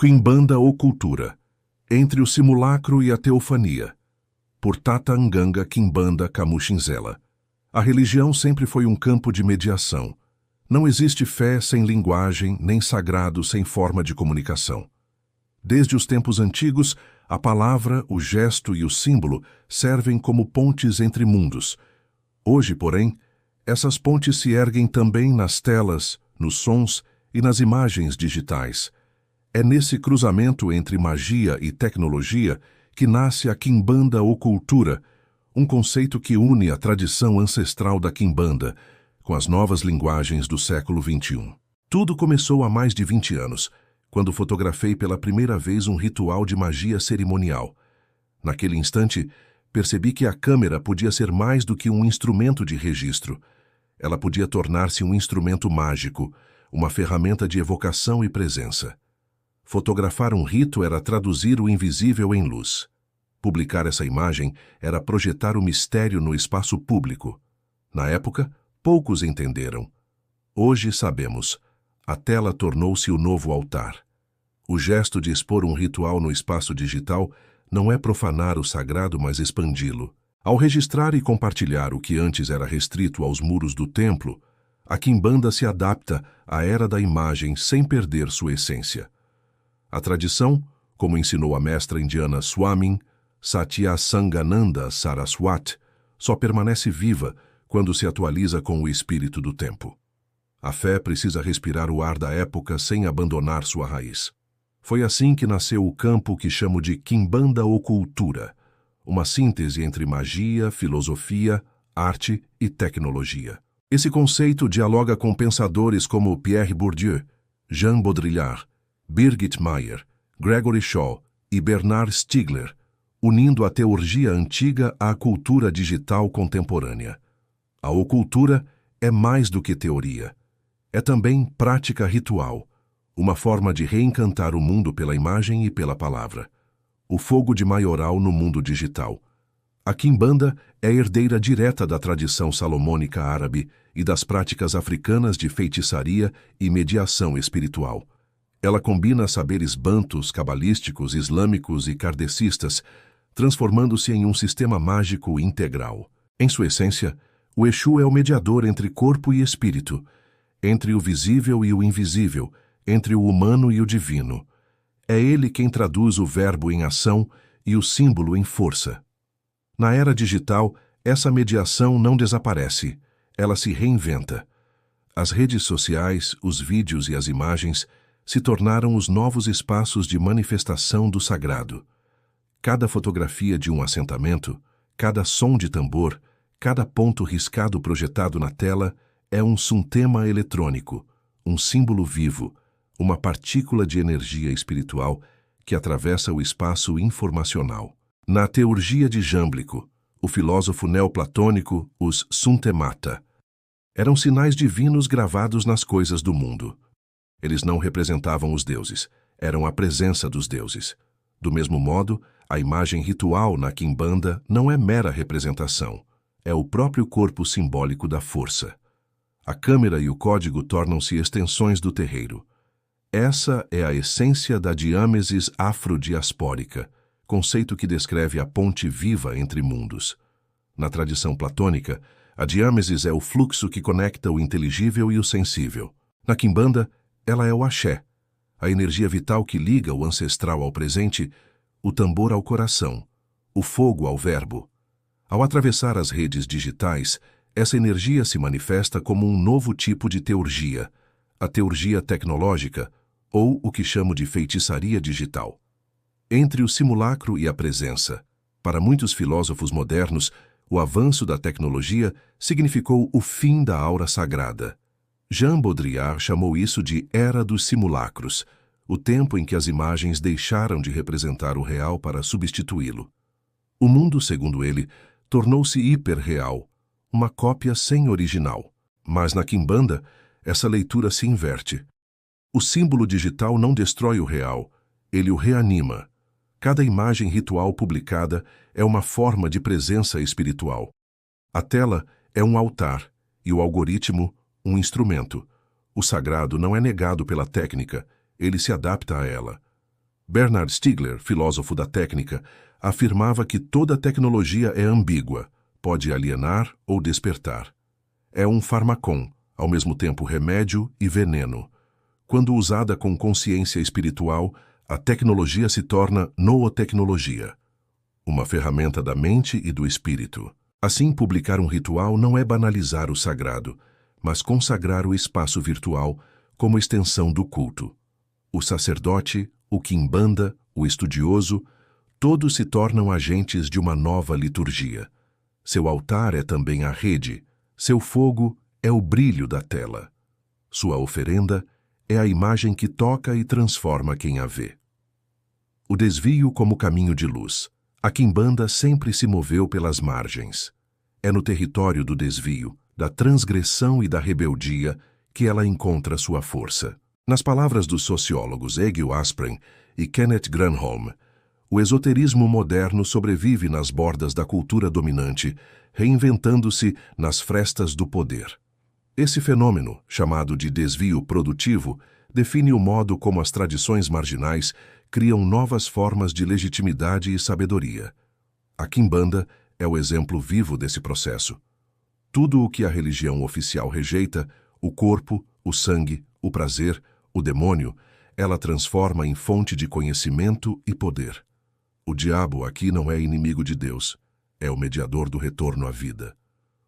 Quimbanda ou Cultura, entre o simulacro e a teofania, por Tata Nganga Quimbanda Kamushinzela. A religião sempre foi um campo de mediação. Não existe fé sem linguagem, nem sagrado sem forma de comunicação. Desde os tempos antigos, a palavra, o gesto e o símbolo servem como pontes entre mundos. Hoje, porém, essas pontes se erguem também nas telas, nos sons e nas imagens digitais. É nesse cruzamento entre magia e tecnologia que nasce a Quimbanda ou Cultura, um conceito que une a tradição ancestral da Quimbanda com as novas linguagens do século XXI. Tudo começou há mais de 20 anos, quando fotografei pela primeira vez um ritual de magia cerimonial. Naquele instante, percebi que a câmera podia ser mais do que um instrumento de registro. Ela podia tornar-se um instrumento mágico, uma ferramenta de evocação e presença. Fotografar um rito era traduzir o invisível em luz. Publicar essa imagem era projetar o mistério no espaço público. Na época, poucos entenderam. Hoje sabemos. A tela tornou-se o novo altar. O gesto de expor um ritual no espaço digital não é profanar o sagrado, mas expandi-lo. Ao registrar e compartilhar o que antes era restrito aos muros do templo, a Quimbanda se adapta à era da imagem sem perder sua essência. A tradição, como ensinou a mestra indiana Swamin Satyasangananda Saraswat, só permanece viva quando se atualiza com o espírito do tempo. A fé precisa respirar o ar da época sem abandonar sua raiz. Foi assim que nasceu o campo que chamo de Quimbanda ou Cultura, uma síntese entre magia, filosofia, arte e tecnologia. Esse conceito dialoga com pensadores como Pierre Bourdieu, Jean Baudrillard, Birgit Meyer, Gregory Shaw e Bernard Stiegler, unindo a teurgia antiga à cultura digital contemporânea. A ocultura é mais do que teoria. É também prática ritual, uma forma de reencantar o mundo pela imagem e pela palavra. O fogo de maioral no mundo digital. A Quimbanda é herdeira direta da tradição salomônica árabe e das práticas africanas de feitiçaria e mediação espiritual. Ela combina saberes bantus, cabalísticos, islâmicos e kardecistas, transformando-se em um sistema mágico integral. Em sua essência, o Exu é o mediador entre corpo e espírito, entre o visível e o invisível, entre o humano e o divino. É ele quem traduz o verbo em ação e o símbolo em força. Na era digital, essa mediação não desaparece, ela se reinventa. As redes sociais, os vídeos e as imagens se tornaram os novos espaços de manifestação do sagrado. Cada fotografia de um assentamento, cada som de tambor, cada ponto riscado projetado na tela é um suntema eletrônico, um símbolo vivo, uma partícula de energia espiritual que atravessa o espaço informacional. Na teurgia de Jâmblico, o filósofo neoplatônico, os suntemata, eram sinais divinos gravados nas coisas do mundo. Eles não representavam os deuses, eram a presença dos deuses. Do mesmo modo, a imagem ritual na Quimbanda não é mera representação, é o próprio corpo simbólico da força. A câmera e o código tornam-se extensões do terreiro. Essa é a essência da diâmesis afrodiaspórica, conceito que descreve a ponte viva entre mundos. Na tradição platônica, a diâmesis é o fluxo que conecta o inteligível e o sensível. Na Quimbanda, ela é o axé, a energia vital que liga o ancestral ao presente, o tambor ao coração, o fogo ao verbo. Ao atravessar as redes digitais, essa energia se manifesta como um novo tipo de teurgia, a teurgia tecnológica, ou o que chamo de feitiçaria digital. Entre o simulacro e a presença, para muitos filósofos modernos, o avanço da tecnologia significou o fim da aura sagrada. Jean Baudrillard chamou isso de Era dos Simulacros, o tempo em que as imagens deixaram de representar o real para substituí-lo. O mundo, segundo ele, tornou-se hiperreal, uma cópia sem original. Mas na Quimbanda, essa leitura se inverte. O símbolo digital não destrói o real, ele o reanima. Cada imagem ritual publicada é uma forma de presença espiritual. A tela é um altar e o algoritmo, um instrumento. O sagrado não é negado pela técnica, ele se adapta a ela. Bernard Stiegler, filósofo da técnica, afirmava que toda tecnologia é ambígua, pode alienar ou despertar. É um farmacon, ao mesmo tempo remédio e veneno. Quando usada com consciência espiritual, a tecnologia se torna nootecnologia, uma ferramenta da mente e do espírito. Assim, publicar um ritual não é banalizar o sagrado, mas consagrar o espaço virtual como extensão do culto. O sacerdote, o quimbanda, o estudioso, todos se tornam agentes de uma nova liturgia. Seu altar é também a rede, seu fogo é o brilho da tela. Sua oferenda é a imagem que toca e transforma quem a vê. O desvio como caminho de luz. A quimbanda sempre se moveu pelas margens. É no território do desvio, da transgressão e da rebeldia que ela encontra sua força. Nas palavras dos sociólogos Egil Aspren e Kenneth Granholm, o esoterismo moderno sobrevive nas bordas da cultura dominante, reinventando-se nas frestas do poder. Esse fenômeno, chamado de desvio produtivo, define o modo como as tradições marginais criam novas formas de legitimidade e sabedoria. A quimbanda é o exemplo vivo desse processo. Tudo o que a religião oficial rejeita, o corpo, o sangue, o prazer, o demônio, ela transforma em fonte de conhecimento e poder. O diabo aqui não é inimigo de Deus, é o mediador do retorno à vida.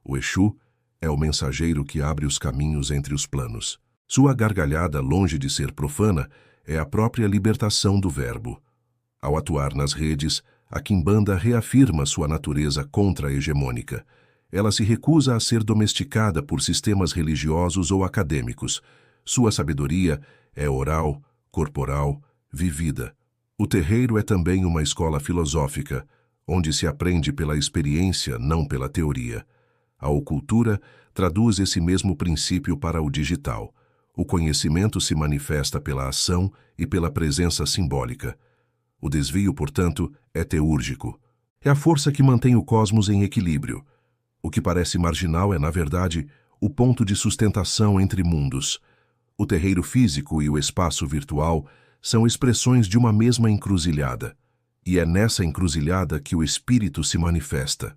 O Exu é o mensageiro que abre os caminhos entre os planos. Sua gargalhada, longe de ser profana, é a própria libertação do verbo. Ao atuar nas redes, a quimbanda reafirma sua natureza contra-hegemônica. Ela se recusa a ser domesticada por sistemas religiosos ou acadêmicos. Sua sabedoria é oral, corporal, vivida. O terreiro é também uma escola filosófica, onde se aprende pela experiência, não pela teoria. A ocultura traduz esse mesmo princípio para o digital. O conhecimento se manifesta pela ação e pela presença simbólica. O desvio, portanto, é teúrgico. É a força que mantém o cosmos em equilíbrio. O que parece marginal é, na verdade, o ponto de sustentação entre mundos. O terreiro físico e o espaço virtual são expressões de uma mesma encruzilhada, e é nessa encruzilhada que o espírito se manifesta.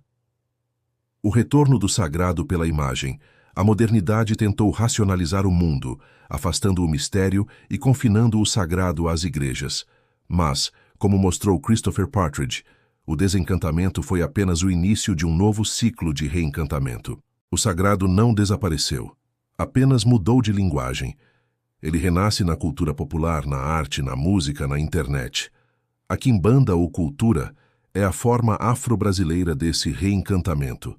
O retorno do sagrado pela imagem. A modernidade tentou racionalizar o mundo, afastando o mistério e confinando o sagrado às igrejas. Mas, como mostrou Christopher Partridge, o desencantamento foi apenas o início de um novo ciclo de reencantamento. O sagrado não desapareceu, apenas mudou de linguagem. Ele renasce na cultura popular, na arte, na música, na internet. A quimbanda ou cultura é a forma afro-brasileira desse reencantamento.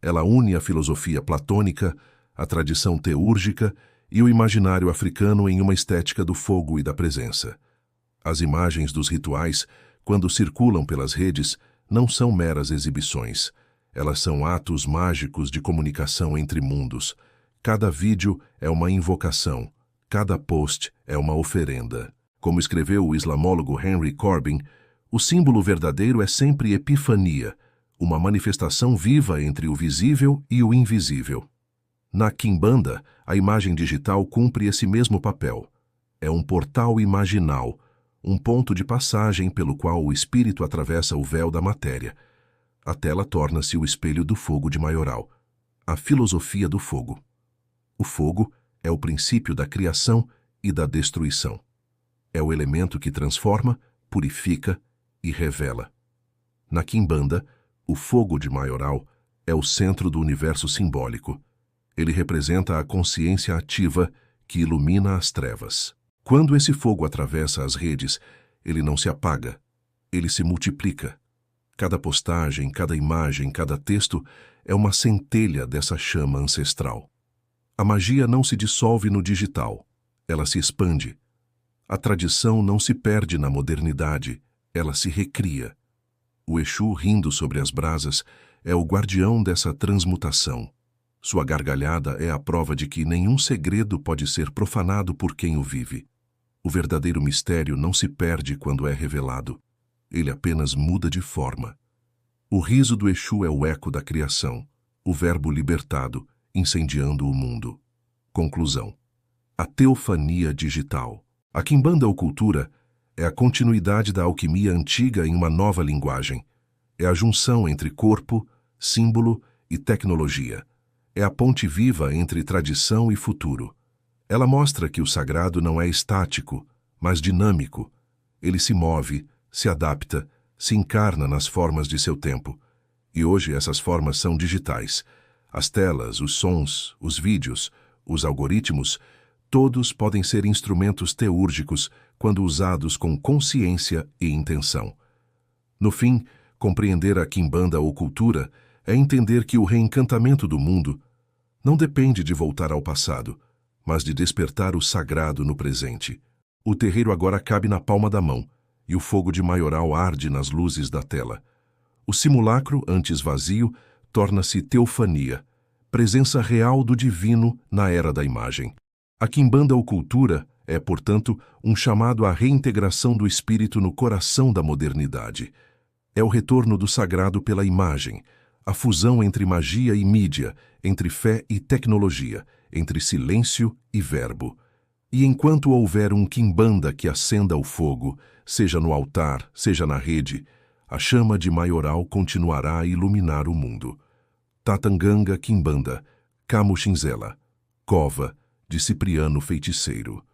Ela une a filosofia platônica, a tradição teúrgica e o imaginário africano em uma estética do fogo e da presença. As imagens dos rituais, quando circulam pelas redes, não são meras exibições. Elas são atos mágicos de comunicação entre mundos. Cada vídeo é uma invocação, cada post é uma oferenda. Como escreveu o islamólogo Henry Corbin, o símbolo verdadeiro é sempre epifania, uma manifestação viva entre o visível e o invisível. Na quimbanda, a imagem digital cumpre esse mesmo papel. É um portal imaginal, um ponto de passagem pelo qual o espírito atravessa o véu da matéria. A tela torna-se o espelho do fogo de Maioral, a filosofia do fogo. O fogo é o princípio da criação e da destruição. É o elemento que transforma, purifica e revela. Na quimbanda, o fogo de Maioral é o centro do universo simbólico. Ele representa a consciência ativa que ilumina as trevas. Quando esse fogo atravessa as redes, ele não se apaga, ele se multiplica. Cada postagem, cada imagem, cada texto é uma centelha dessa chama ancestral. A magia não se dissolve no digital, ela se expande. A tradição não se perde na modernidade, ela se recria. O Exu, rindo sobre as brasas, é o guardião dessa transmutação. Sua gargalhada é a prova de que nenhum segredo pode ser profanado por quem o vive. O verdadeiro mistério não se perde quando é revelado. Ele apenas muda de forma. O riso do Exu é o eco da criação, o verbo libertado, incendiando o mundo. Conclusão. A teofania digital. A quimbanda ou cultura É a continuidade da alquimia antiga em uma nova linguagem. É a junção entre corpo, símbolo e tecnologia. É a ponte viva entre tradição e futuro. Ela mostra que o sagrado não é estático, mas dinâmico. Ele se move, se adapta, se encarna nas formas de seu tempo. E hoje essas formas são digitais. As telas, os sons, os vídeos, os algoritmos, todos podem ser instrumentos teúrgicos quando usados com consciência e intenção. No fim, compreender a quimbanda ou cultura é entender que o reencantamento do mundo não depende de voltar ao passado, mas de despertar o sagrado no presente. O terreiro agora cabe na palma da mão, e o fogo de maioral arde nas luzes da tela. O simulacro, antes vazio, torna-se teofania, presença real do divino na era da imagem. A quimbanda ou cultura é, portanto, um chamado à reintegração do espírito no coração da modernidade. É o retorno do sagrado pela imagem, a fusão entre magia e mídia, entre fé e tecnologia, entre silêncio e verbo. E enquanto houver um quimbanda que acenda o fogo, seja no altar, seja na rede, a chama de maioral continuará a iluminar o mundo. Tatanganga Quimbanda, Camuxinzela, Cova de Cipriano Feiticeiro.